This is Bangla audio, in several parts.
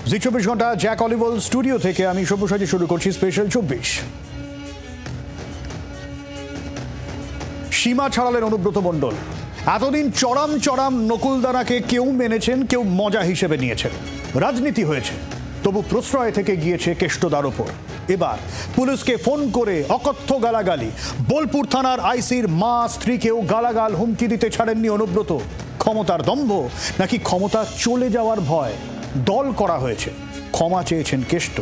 জি 24 ঘন্টা জ্যাক অলিভল স্টুডিও থেকে আমি সব্যসাচী শুরু করছি স্পেশাল 24। সীমা ছাড়ালেন অনুব্রত মণ্ডল। এতদিন চরম চরম নকুলদানাকে কেউ মেনেছেন, কেউ মজা হিসেবে নিয়েছেন, রাজনীতি হয়েছে, তবু প্রশ্রয় থেকে গিয়েছে কেষ্টদার ওপর। এবার পুলিশকে ফোন করে অকথ্য গালাগালি, বোলপুর থানার আইসির মা স্ত্রীকেও গালাগাল হুমকি দিতে ছাড়েননি অনুব্রত। ক্ষমতার দম্ভ নাকি ক্ষমতা চলে যাওয়ার ভয়? দল করা হয়েছে, ক্ষমা চেয়েছেন কেষ্ট।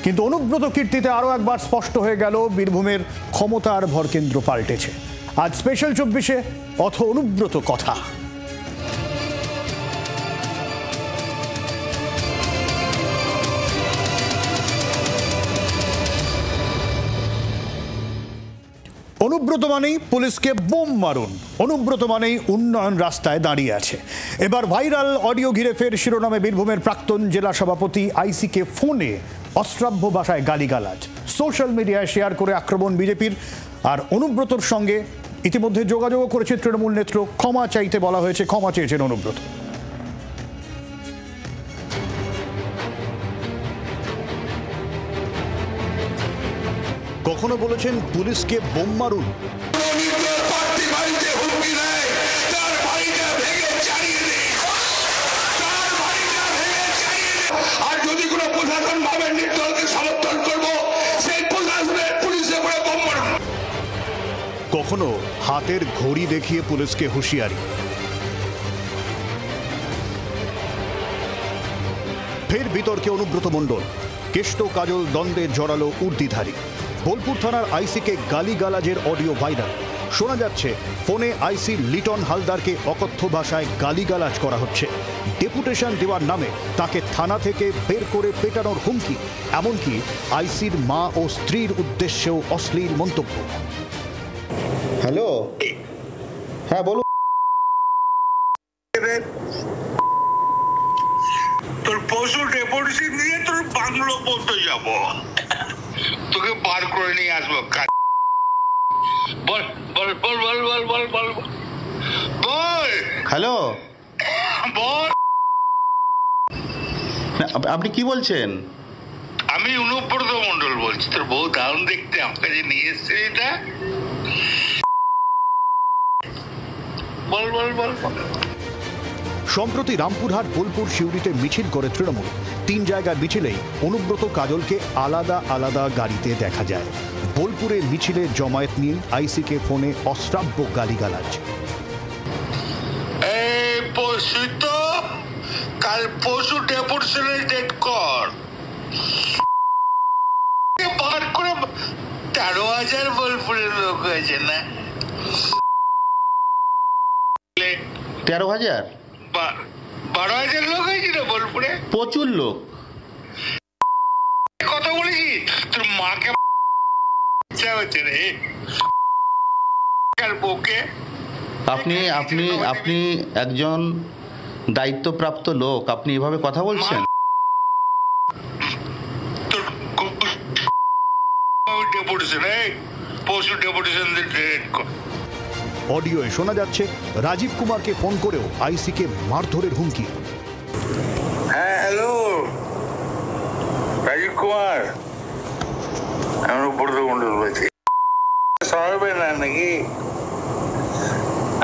কিন্তু অনুব্রত কীর্তিতে আরও একবার স্পষ্ট হয়ে গেল বীরভূমের ক্ষমতার ভরকেন্দ্র পাল্টেছে। আজ স্পেশাল 24-এ অথ অনুব্রত কথা। অনুব্রত মানেই পুলিশকে বোম মারুন, অনুব্রত মানেই উন্নয়ন রাস্তায় দাঁড়িয়ে আছে। এবার ভাইরাল অডিও ঘিরে ফের শিরোনামে বীরভূমের প্রাক্তন জেলা সভাপতি আইসিকে ফোনে অশ্রাব্য ভাষায় গালিগালাজ, সোশ্যাল মিডিয়ায় শেয়ার করে আক্রমণ বিজেপির। আর অনুব্রতর সঙ্গে ইতিমধ্যে যোগাযোগও করেছে তৃণমূল নেত্র, ক্ষমা চাইতে বলা হয়েছে, ক্ষমা চেয়েছেন অনুব্রত। কখনো বলেছেন পুলিশকে বোম মারুন, আর যদি কোনো প্রশাসন ভাবে নির্দলকে সমর্থন করব, সেই প্রশাসনের পুলিশে করে বোম মারুন। কখনো হাতের ঘড়ি দেখিয়ে পুলিশকে হুঁশিয়ারি। ফের বিতর্কে অনুব্রত মণ্ডল, কেষ্ট কাজল দ্বন্দ্বে জড়ালো উর্দিধারী। বোলপুর থানার আইসিকে গালিগালাজের অডিও ভাইরাল। শোনা যাচ্ছে ফোনে আইসি লিটন হালদারকে অকথ্য ভাষায় গালিগালাজ করা হচ্ছে, ডেপুটেশন দেওয়ার নামে তাকে থানা থেকে বের করে পেটানোর হুমকি, এমনকি আইসির মা ও স্ত্রীর উদ্দেশ্যেও অশ্লীল মন্তব্য। হ্যালো, হ্যাঁ বলুন। তোর পশু ডেপুটেশন নিয়ে তোর বাংলো পড়তে যাব, তোকে বার করে নিয়ে আসবো। বল বল বল বল বল বল বল বল। হ্যালো, বল। আপনি কি বলছেন? আমি অনুব্রত মণ্ডল বলছি। তোর বউ দারুণ দেখতে, আমাকে যে নিয়ে এসছে এটা। বল বল বল বল। সম্প্রতি রামপুরহাট, বোলপুর, সিউড়িতে মিছিল করে তৃণমূল। 3 জায়গার মিছিলেই অনুব্রত কাজলকে আলাদা আলাদা গাড়িতে দেখা যায়। বোলপুরে মিছিলে জমায়েত নিয়ে আইসিকে ফোনে অশ্রাব্য গালিগালাজ। এই পশু তো কাল পশু ডেপুটেশনের ডেট কর, বার করে 13,000 বোলপুরের লোক হয়েছে না? 13,000? 12,000 লোক হয়েছে না বোলপুরে? প্রচুর লোক। কথা বলেছি তোর মাকে হচ্ছে রে বউকে। আপনি আপনি আপনি একজন দায়িত্বপ্রাপ্ত লোক, আপনি এভাবে কথা বলছেন? তোর ডেপুটেশন, পশু ডেপুটেশন ডেট কর। অডিওয়ে শোনা যাচ্ছে রাজীব কুমারকে ফোন করেও আইসিকে মারধরের হুমকি। হ্যাঁ হ্যালো, রাজীব কুমার, আমি অনুব্রত মণ্ডল বলছি। সরাবে না নাকি?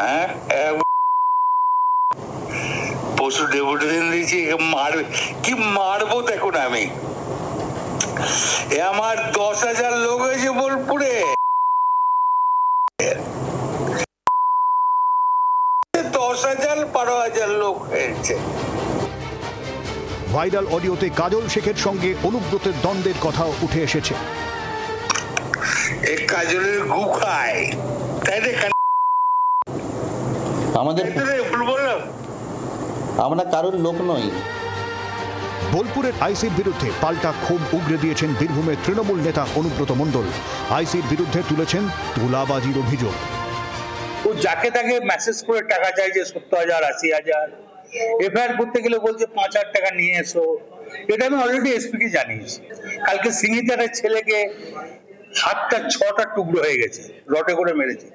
হ্যাঁ, পশু ডেপুটেশন দিয়েছি, মারবে কি? মারবো দেখুন আমি। আমার 10,000 লোক হয়েছে বোলপুরে, 10,000 12,000 লোক হয়েছে। ভাইরাল অডিওতে কাজল শেখের সঙ্গে অনুব্রতের দ্বন্দ্বের কথাও উঠে এসেছে। এই কাজলের গু খায়, তাই না? আমাদের আমরা কারোর লোক নই। বোলপুরের আইসির বিরুদ্ধে পাল্টা ক্ষোভ উগরে দিয়েছেন বীরভূমের তৃণমূল নেতা অনুব্রত মণ্ডল। আইসির বিরুদ্ধে তুলেছেন তোলাবাজির অভিযোগ। ও যাকে তাকে মেসেজ করে টাকা চাইছে, 70,000 80,000। এফআইআর করতে গেলে বলছে 5,000 টাকা নিয়ে এসো। এটা আমি অলরেডি এসপিকে জানিয়েছি। কালকে সিঙ্গিতে একটা ছেলেকে হাতটা 6টা টুকরো হয়ে গেছে, রটে করে মেরেছে।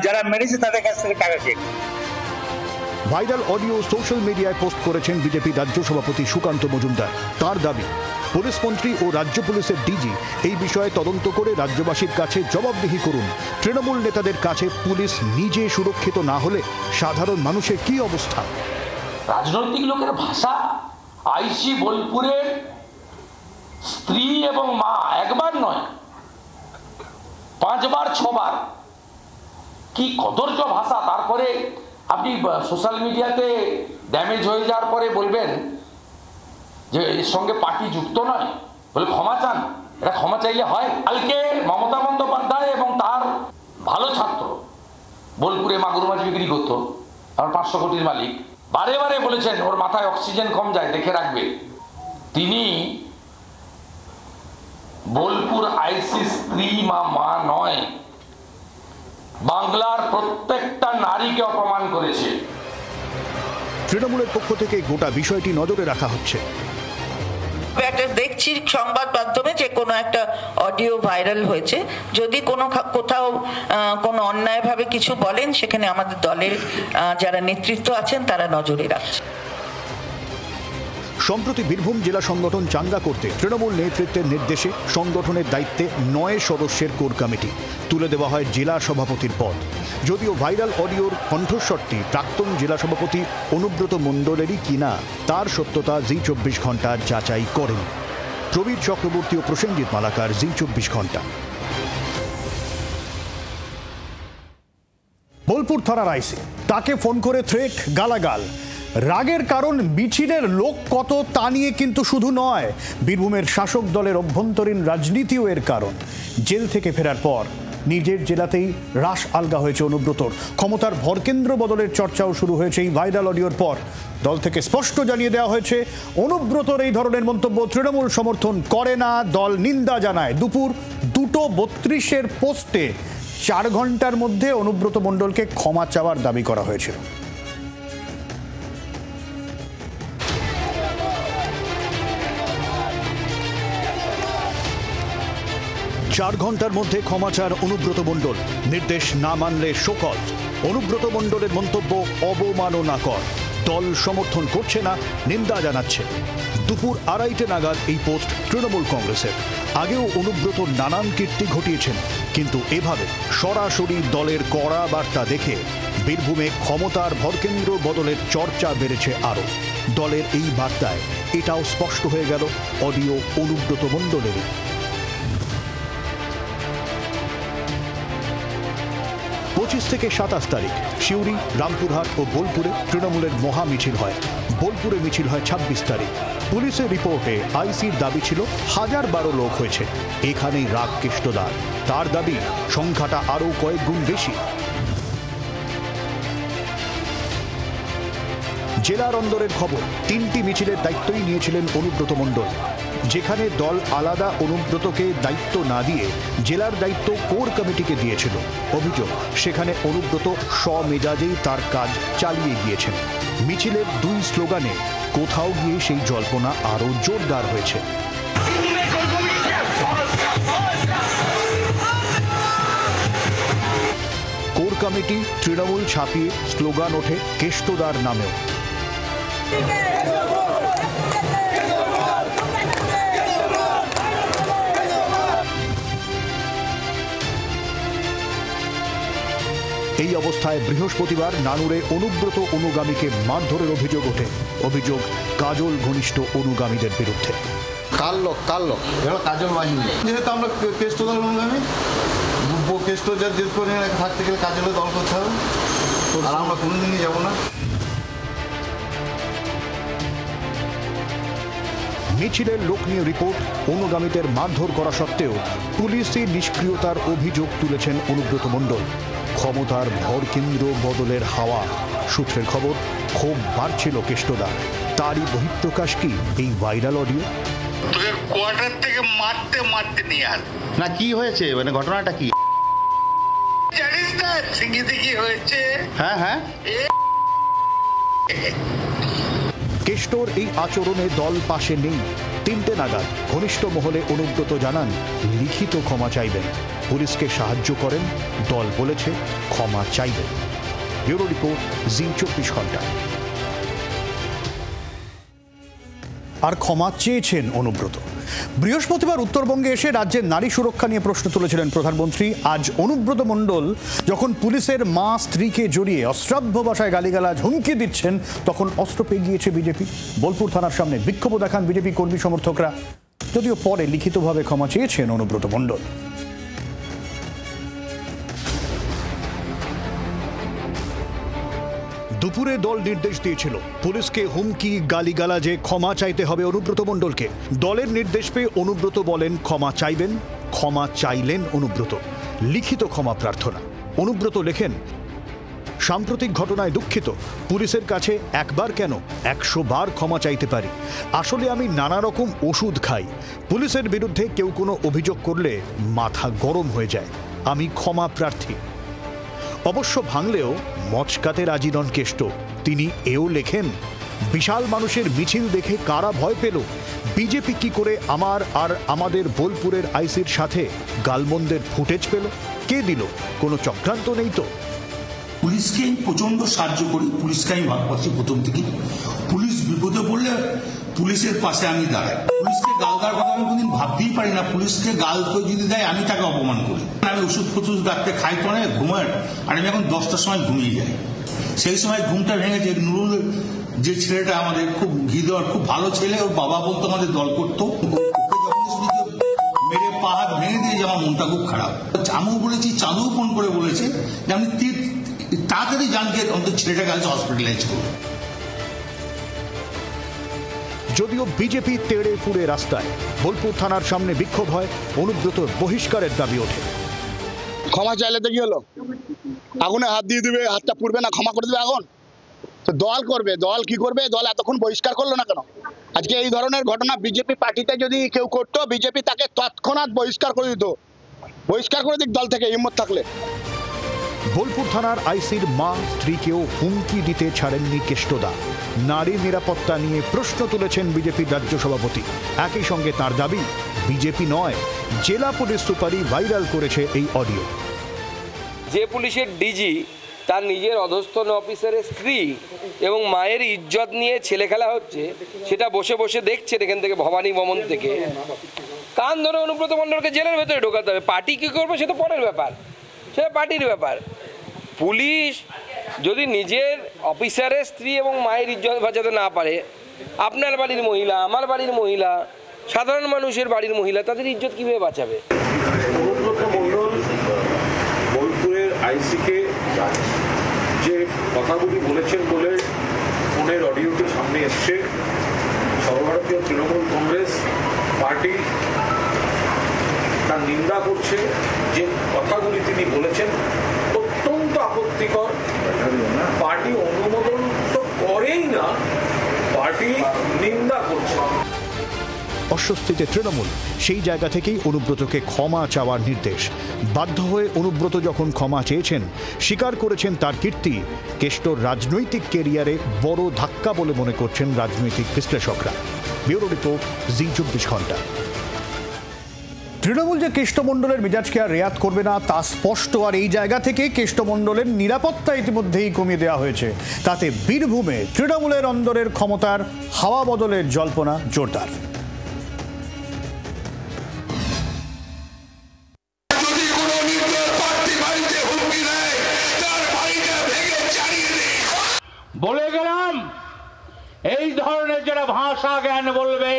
যারা মেরেছে তাদের কাছ থেকে টাকা চেয়ে। ভাইরাল অডিও সোশ্যাল মিডিয়ায় পোস্ট করেছেন বিজেপি রাজ্য সভাপতি সুকান্ত মজুমদার। তার দাবি, পুলিশ মন্ত্রী ও রাজ্য পুলিশের ডিজি এই বিষয়ে তদন্ত করে রাজ্যবাসীর কাছে জবাবদিহি করুন। তৃণমূল নেতাদের কাছে পুলিশ নিজে সুরক্ষিত না হলে সাধারণ মানুষের কি অবস্থা? রাজনৈতিক লোকের ভাষা, আইসি বোলপুরের স্ত্রী এবং মা একবার নয় 5 বার 6 বার, কি কদর্য ভাষা। তারপরে আপনি সোশ্যাল মিডিয়াতে ড্যামেজ হয়ে যাওয়ার পরে বলবেন যে এর সঙ্গে পার্টি যুক্ত নয়, বলে ক্ষমা চান। এটা ক্ষমা চাইলে হয়? কালকে মমতা বন্দ্যোপাধ্যায় এবং তার ভালো ছাত্র বোলপুরে মাগুর মাছ বিক্রি করতো, আর 500 কোটির মালিক, বারে বারে বলেছেন ওর মাথায় অক্সিজেন কম যায়, দেখে রাখবে। তিনি বোলপুর আইসি স্ত্রী মা নয়, বাংলার প্রত্যেকটা নারীকে অপমান করেছে। তৃণমূলের পক্ষ থেকে গোটা বিষয়টি নজরে রাখা হচ্ছে। দেখছি সংবাদ মাধ্যমে যে কোনো একটা অডিও ভাইরাল হয়েছে, যদি কোথাও কোনো অন্যায়ভাবে কিছু বলেন, সেখানে আমাদের দলের যারা নেতৃত্ব আছেন তারা নজরে রাখছে। সম্প্রতি বীরভূম জেলা সংগঠন চাঙ্গা করতে তৃণমূল নেতৃত্বের নির্দেশে সংগঠনের দায়িত্বে 9 সদস্যের কোর কমিটি তুলে দেওয়া হয় জেলা সভাপতির পদ। যদিও ভাইরাল অডিওর কণ্ঠস্বরটি প্রাক্তন জেলা সভাপতি অনুব্রত মণ্ডলেরই কিনা তার সত্যতা জি 24 ঘন্টা যাচাই করেন প্রবীর চক্রবর্তী ও প্রসেনজিৎ মালাকার। জি 24 ঘন্টা। বোলপুর থানার আইসি, তাকে ফোন করে থ্রেট, গালাগাল। রাগের কারণ মিছিলের লোক কত তা নিয়ে কিন্তু শুধু নয়, বীরভূমের শাসক দলের অভ্যন্তরীণ রাজনীতিও এর কারণ। জেল থেকে ফেরার পর নিজের জেলাতেই রাশ আলগা হয়েছে অনুব্রতর। ক্ষমতার ভরকেন্দ্র বদলের চর্চাও শুরু হয়েছে এই ভাইরাল অডিওর পর। দল থেকে স্পষ্ট জানিয়ে দেওয়া হয়েছে, অনুব্রতর এই ধরনের মন্তব্য তৃণমূল সমর্থন করে না, দল নিন্দা জানায়। দুপুর 2:32 পোস্টে 4 ঘন্টার মধ্যে অনুব্রত মণ্ডলকে ক্ষমা চাওয়ার দাবি করা হয়েছিল। 4 ঘন্টার মধ্যে ক্ষমা চান অনুব্রত মণ্ডল। নির্দেশ না মানলে শোকজ। অনুব্রত মণ্ডলের মন্তব্য অবমাননাকর, দল সমর্থন করছে না, নিন্দা জানাচ্ছে। দুপুর 2:30 নাগাদ এই পোস্ট তৃণমূল কংগ্রেসের। আগেও অনুব্রত নানান কীর্তি ঘটিয়েছেন, কিন্তু এভাবে সরাসরি দলের কড়া বার্তা দেখে বীরভূমে ক্ষমতার ভরকেন্দ্র বদলের চর্চা বেড়েছে আরও। দলের এই বার্তায় এটাও স্পষ্ট হয়ে গেল অডিও অনুব্রত মণ্ডলেরই। 25 থেকে 27 তারিখ সিউড়ি, রামপুরহাট ও বোলপুরে তৃণমূলের মহা মিছিল হয়। বোলপুরে মিছিল হয় 26 তারিখ। পুলিশের রিপোর্টে আইসির দাবি ছিল 1012 লোক হয়েছে। এখানেই রাগ কেষ্টদার। তার দাবি সংখ্যাটা আরও কয়েক গুণ বেশি। জেলার অন্দরের খবর, 3টি মিছিলের দায়িত্বই নিয়েছিলেন অনুব্রত মণ্ডল। যেখানে দল আলাদা অনুব্রতকে দায়িত্ব না দিয়ে জেলার দায়িত্ব কোর কমিটিকে দিয়েছিল। অভিযোগ, সেখানে অনুব্রত স্বমেজাজেই তার কাজ চালিয়ে গিয়েছেন। মিছিলের 2 স্লোগানে কোথাও গিয়ে সেই জল্পনা আরও জোরদার হয়েছে। কোর কমিটি তৃণমূল ছাপিয়ে স্লোগান ওঠে কেষ্টদার নামেও। এই অবস্থায় বৃহস্পতিবার নানুরে অনুব্রত অনুগামীকে মারধরের অভিযোগ ওঠে। অভিযোগ কাজল ঘনিষ্ঠ অনুগামীদের বিরুদ্ধে। কার লোক এবার কাজল বাহিনী, যেহেতু আমরা কেষ্টদার অনুগামী, কেষ্ট যার জেদ করে থাকতে গেলে কাজলের দল করতে হবে, আর আমরা কোনোদিনই যাবো না। মিছিলের লোক নিয়ে রিপোর্ট, অনুগামীদের মারধর করা সত্ত্বেও পুলিশের নিষ্ক্রিয়তার অভিযোগ তুলেছেন অনুব্রত মণ্ডল। ক্ষমতার ভরকেন্দ্র বদলের হাওয়া। সূত্রের খবর, ক্ষোভ বাড়ছিল কেষ্টদা। তারই বহিঃপ্রকাশ কি এই ভাইরাল অডিও? তোদের কোয়ার্টার থেকে মারতে নিয়ে আস না, কি হয়েছে মানে ঘটনাটা কি জানিস না? সিঙ্গিতে কি হয়েছে? হ্যাঁ কেষ্টর এই আচরণে দল পাশে নেই। 3টে নাগাদ ঘনিষ্ঠ মহলে অনুব্রত জানান লিখিত ক্ষমা চাইবেন। পুলিশকে সাহায্য করেন, দল বলেছে ক্ষমা চাইবেন। ব্যুরো রিপোর্ট, জি 24 ঘন্টা। আর ক্ষমা চেয়েছেন অনুব্রত। বৃহস্পতিবার উত্তরবঙ্গে এসে রাজ্যের নারী সুরক্ষা নিয়ে প্রশ্ন তুলেছিলেন প্রধানমন্ত্রী। আজ অনুব্রত মণ্ডল যখন পুলিশের মা স্ত্রীকে জড়িয়ে অশ্রাব্য ভাষায় গালিগালাজ হুমকি দিচ্ছেন, তখন অস্ত্র পেয়ে গিয়েছে বিজেপি। বোলপুর থানার সামনে বিক্ষোভ দেখান বিজেপি কর্মী সমর্থকরা, যদিও পরে লিখিতভাবে ক্ষমা চেয়েছেন অনুব্রত মণ্ডল। দুপুরে দল নির্দেশ দিয়েছিল পুলিশকে হুমকি গালিগালাজে ক্ষমা চাইতে হবে অনুব্রত মণ্ডলকে। দলের নির্দেশ পেয়ে অনুব্রত বলেন ক্ষমা চাইবেন, ক্ষমা চাইলেন অনুব্রত। লিখিত ক্ষমা প্রার্থনা। অনুব্রত লেখেন, সাম্প্রতিক ঘটনায় দুঃখিত। পুলিশের কাছে একবার কেন 100 বার ক্ষমা চাইতে পারি। আসলে আমি নানা রকম ওষুধ খাই। পুলিশের বিরুদ্ধে কেউ কোনো অভিযোগ করলে মাথা গরম হয়ে যায়। আমি ক্ষমা প্রার্থী। অবশ্য ভাঙলেও মচকাতে রাজি নন কেষ্ট। তিনি এও লেখেন, বিশাল মানুষের মিছিল দেখে কারা ভয় পেল? বিজেপি কি করে আমার আর আমাদের বোলপুরের আইসির সাথে গালমন্দের ফুটেজ পেল? কে দিল? কোনো চক্রান্ত নেই তো? পুলিশকে আমি প্রচন্ড সাহায্য করি। পুলিশকে আমি ভালোবাসি প্রথম থেকে। পুলিশ বিপদে পড়লে পুলিশের পাশে আমি দাঁড়াই। পুলিশকে গাল দেওয়ার কথা আমি কোনদিন ভাবতেই পারি না। পুলিশকে গাল করে যদি দেয় আমি তাকে অপমান করি। আমি ওষুধ ফষুধ ডাক্তে খাই তো অনেক ঘুমায়, আর আমি এখন 10টার সময় ঘুমিয়ে যাই। সেই সময় ঘুমটা ভেঙেছে নুরুল, যে ছেলেটা আমাদের খুব ঘি দেওয়ার খুব ভালো ছেলে, ওর বাবা বলতো আমাদের দল করতো। মেরে পা হাত ভেঙে দিয়েছে, আমার মনটা খুব খারাপ। আমিও বলেছি, চাঁদও ফোন করে বলেছে যে আমি তাড়াতাড়ি জানকে অন্তত ছেলেটাকে আজ হসপিটালাইজ করবো। যদিও বিজেপি তেড়ে ফুড়ে রাস্তায়, বোলপুর থানার সামনে বিক্ষোভ হয়, অনুব্রতর বহিষ্কারের দাবি ওঠে। ক্ষমা চাইলে তো কি হলো? আগুনে হাত দিয়ে দিবে, হাতটা পুড়বে না, ক্ষমা করে দেবে আগুন? তো দল করবে, দল কি করবে? দল এতক্ষণ বহিষ্কার করলো না কেন? আজকে এই ধরনের ঘটনা বিজেপি পার্টিতে যদি কেউ করতো, বিজেপি তাকে তৎক্ষণাৎ বহিষ্কার করে দিত। বহিষ্কার করে দিক দল থেকে হিম্মত থাকলে। বোলপুর থানার আইসির মা স্ত্রীকেও হুমকি দিতে ছাড়েননি কেষ্টদা। নারী নিরাপত্তা নিয়ে প্রশ্ন তুলেছেন বিজেপির রাজ্য সভাপতি। একই সঙ্গে তার দাবি, বিজেপি নয়, জেলা পুলিশ সুপারই ভাইরাল করেছে এই অডিও। যে পুলিশের ডিজি তার নিজের অধস্তন অফিসারের স্ত্রী এবং মায়ের ইজ্জত নিয়ে ছেলে খেলা হচ্ছে, সেটা বসে বসে দেখছেন এখান থেকে ভবানী ভবন থেকে। কান ধরে অনুব্রত মণ্ডলকে জেলের ভেতরে ঢোকাতে হবে। পার্টি কী করবে সেটা পরের ব্যাপার, সেটা পার্টির ব্যাপার। পুলিশ যদি নিজের অফিসারের স্ত্রী এবং মায়ের ইজ্জত বাঁচাতে না পারে, আপনার বাড়ির মহিলা, আমার বাড়ির মহিলা, সাধারণ মানুষের বাড়ির মহিলা, তাদের ইজ্জত কীভাবে বাঁচাবে? অনুব্রত মণ্ডল বোলপুরের আইসিকে যে কথাগুলি বলেছেন বলে ফোনের অডিওটি সামনে এসছে, সর্বভারতীয় তৃণমূল কংগ্রেস পার্টি তার নিন্দা করছে। যে কথাগুলি তিনি বলেছেন অত্যন্ত আপত্তিকর। পার্টি অনুমোদন তো করেই না, পার্টি নিন্দা করছে। অস্বস্তিতে তৃণমূল, সেই জায়গা থেকেই অনুব্রতকে ক্ষমা চাওয়ার নির্দেশ। বাধ্য হয়ে অনুব্রত যখন ক্ষমা চেয়েছেন, স্বীকার করেছেন তার কীর্তি কেষ্টর রাজনৈতিক কেরিয়ারে বড় ধাক্কা বলে মনে করছেন রাজনৈতিক বিশ্লেষকরা। ব্যুরো রিপোর্ট, জি 24 ঘন্টা। তৃণমূল যে কেষ্টমণ্ডলের মেজাজকে আর রেয়াত করবে না তা স্পষ্ট। আর এই জায়গা থেকে কেষ্টমণ্ডলের নিরাপত্তা ইতিমধ্যেই কমিয়ে দেওয়া হয়েছে। তাতে বীরভূমে তৃণমূলের অন্দরের ক্ষমতার হাওয়া বদলের জল্পনা জোরদার। বলে গেলাম, এই ধরনের যারা ভাষা জ্ঞান বলবে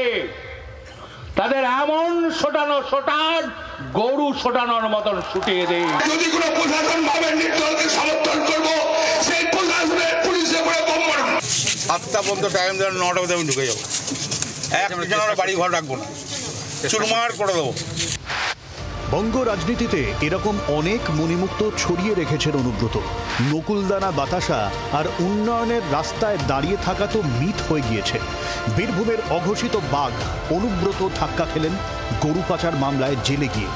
তাদের এমন ছোটানো ছোটান, গরু ছোটানোর মতন ছুটিয়ে দেয়। যদি কোনো প্রশাসন ভাবে নির্দলকে সমর্থন করবো, সেই প্রশাসনের পুলিশে করে বোম মারব। 7টা পর্যন্ত টাইম দেওয়ার, 9টা পর্যন্ত আমি ঢুকে যাবো। একজন আমরা বাড়ি ঘর রাখবো না, চুরমার করে দেবো। বঙ্গ রাজনীতিতে এরকম অনেক মণিমুক্ত ছড়িয়ে রেখেছেন অনুব্রত। নকুলদানা বাতাসা আর উন্নয়নের রাস্তায় দাঁড়িয়ে থাকা তো মিথ হয়ে গিয়েছে। বীরভূমের অঘোষিত বাঘ অনুব্রত ধাক্কা খেলেন গরু পাচার মামলায় জেলে গিয়ে।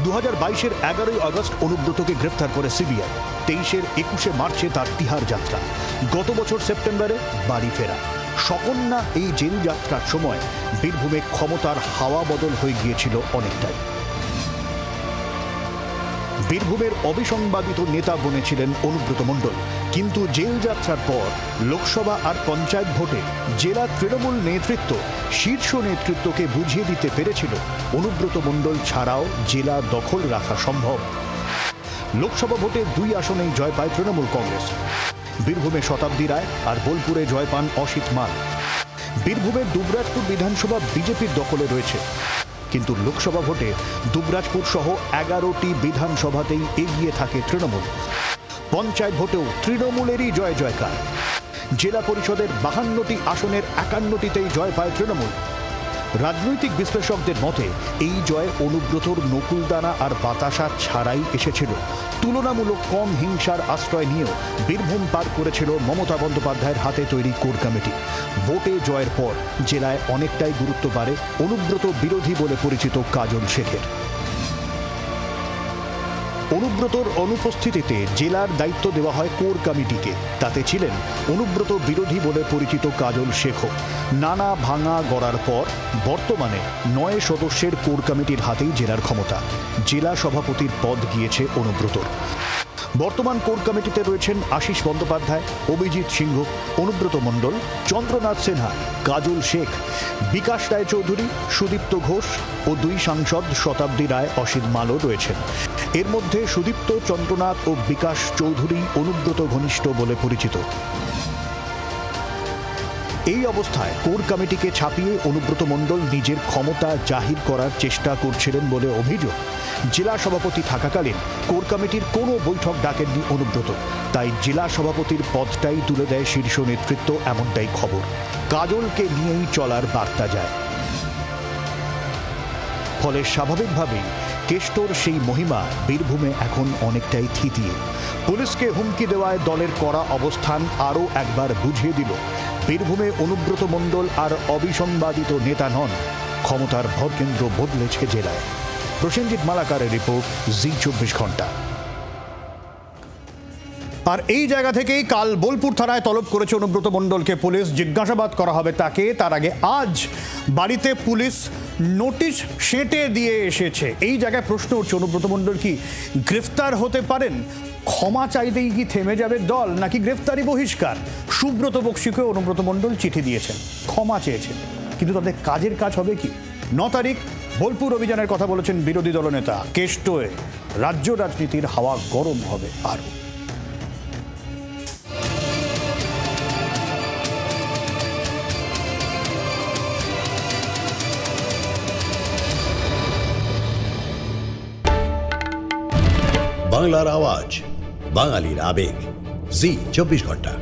2022-এর 11ই আগস্ট অনুব্রতকে গ্রেফতার করে সিবিআই। 23-এর 21শে মার্চে তার তিহার যাত্রা। গত বছর সেপ্টেম্বরে বাড়ি ফেরা। সকন্যা এই জেল যাত্রার সময় বীরভূমে ক্ষমতার হাওয়া বদল হয়ে গিয়েছিল অনেকটাই। বীরভূমের অবিসংবাদিত নেতা বনেছিলেন অনুব্রত মণ্ডল, কিন্তু জেল যাত্রার পর লোকসভা আর পঞ্চায়েত ভোটে জেলা তৃণমূল নেতৃত্ব শীর্ষ নেতৃত্বকে বুঝিয়ে দিতে পেরেছিল অনুব্রত মণ্ডল ছাড়াও জেলা দখল রাখা সম্ভব। লোকসভা ভোটে 2 আসনেই জয় পায় তৃণমূল কংগ্রেস। বীরভূমে শতাব্দী রায় আর বোলপুরে জয় পান অসিত মাল। বীরভূমের দুবরাজপুর বিধানসভা বিজেপির দখলে রয়েছে, কিন্তু লোকসভা ভোটে দুবরাজপুর সহ 11টি বিধানসভাতেই এগিয়ে থাকে তৃণমূল। পঞ্চায়েত ভোটেও তৃণমূলেরই জয় জয়কার। জেলা পরিষদের 52টি আসনের 51টিতেই জয় পায় তৃণমূল। রাজনৈতিক বিশ্লেষকদের মতে এই জয় অনুব্রতর নকুলদানা আর বাতাসা ছাড়াই এসেছিল। তুলনামূলক কম হিংসার আশ্রয় নিয়েও বীরভূম পার করেছিল মমতা বন্দ্যোপাধ্যায়ের হাতে তৈরি কোর কমিটি। ভোটে জয়ের পর জেলায় অনেকটাই গুরুত্ব বাড়ে অনুব্রত বিরোধী বলে পরিচিত কাজল শেখের। অনুব্রতর অনুপস্থিতিতে জেলার দায়িত্ব দেওয়া হয় কোর কমিটিকে। তাতে ছিলেন অনুব্রত বিরোধী বলে পরিচিত কাজল শেখও। নানা ভাঙা গড়ার পর বর্তমানে 9 সদস্যের কোর কমিটির হাতেই জেলার ক্ষমতা। জেলা সভাপতির পদ গিয়েছে অনুব্রতর। বর্তমান কোর কমিটিতে রয়েছেন আশিস বন্দ্যোপাধ্যায়, অভিজিৎ সিংহ, অনুব্রত মণ্ডল, চন্দ্রনাথ সিনহা, কাজল শেখ, বিকাশ রায়চৌধুরী, সুদীপ্ত ঘোষ ও 2 সাংসদ শতাব্দী রায়, অসিত মালও রয়েছেন। এর মধ্যে সুদীপ্ত, চন্দ্রনাথ ও বিকাশ চৌধুরী অনুব্রত ঘনিষ্ঠ বলে পরিচিত। এই অবস্থায় কোর কমিটিকে ছাপিয়ে অনুব্রত মণ্ডল নিজের ক্ষমতা জাহির করার চেষ্টা করছিলেন বলে অভিযোগ। জেলা সভাপতি থাকাকালীন কোর কমিটির কোনো বৈঠক ডাকেননি অনুব্রত, তাই জেলা সভাপতির পদটাই তুলে দেয় শীর্ষ নেতৃত্ব, এমনটাই খবর। কাজলকে নিয়েই চলার বার্তা যায়। ফলে স্বাভাবিকভাবেই কেষ্টর সেই মহিমা বীরভূমে এখন অনেকটাই থিতিয়ে। পুলিশকে হুমকি দেওয়ায় দলের কড়া অবস্থান আরও একবার বুঝিয়ে দিল বীরভূমে অনুব্রত মণ্ডল আর অবিসংবাদিত নেতা নন, ক্ষমতার ভরকেন্দ্র বদলেছে জেলায়। প্রসেনজিৎ মালাকারের রিপোর্ট, জি 24 ঘন্টা। আর এই জায়গা থেকেই কাল বোলপুর থানায় তলব করেছে অনুব্রত মণ্ডলকে পুলিশ। জিজ্ঞাসাবাদ করা হবে তাকে। তার আগে আজ বাড়িতে পুলিশ নোটিশ সেঁটে দিয়ে এসেছে। এই জায়গায় প্রশ্ন উঠছে, অনুব্রত মণ্ডল কি গ্রেফতার হতে পারেন? ক্ষমা চাইতেই কি থেমে যাবে দল, নাকি গ্রেফতারি বহিষ্কার? সুব্রত বক্সিকে অনুব্রত মণ্ডল চিঠি দিয়েছেন, ক্ষমা চেয়েছেন, কিন্তু তাদের কাজের কাজ হবে কি? 9 তারিখ বোলপুর অভিযানের কথা বলেছেন বিরোধী দলনেতা। কেষ্টয়ে রাজ্য রাজনীতির হাওয়া গরম হবে আরও। বাংলার আওয়াজ, বাঙালির আবেগ, জি 24 ঘন্টা।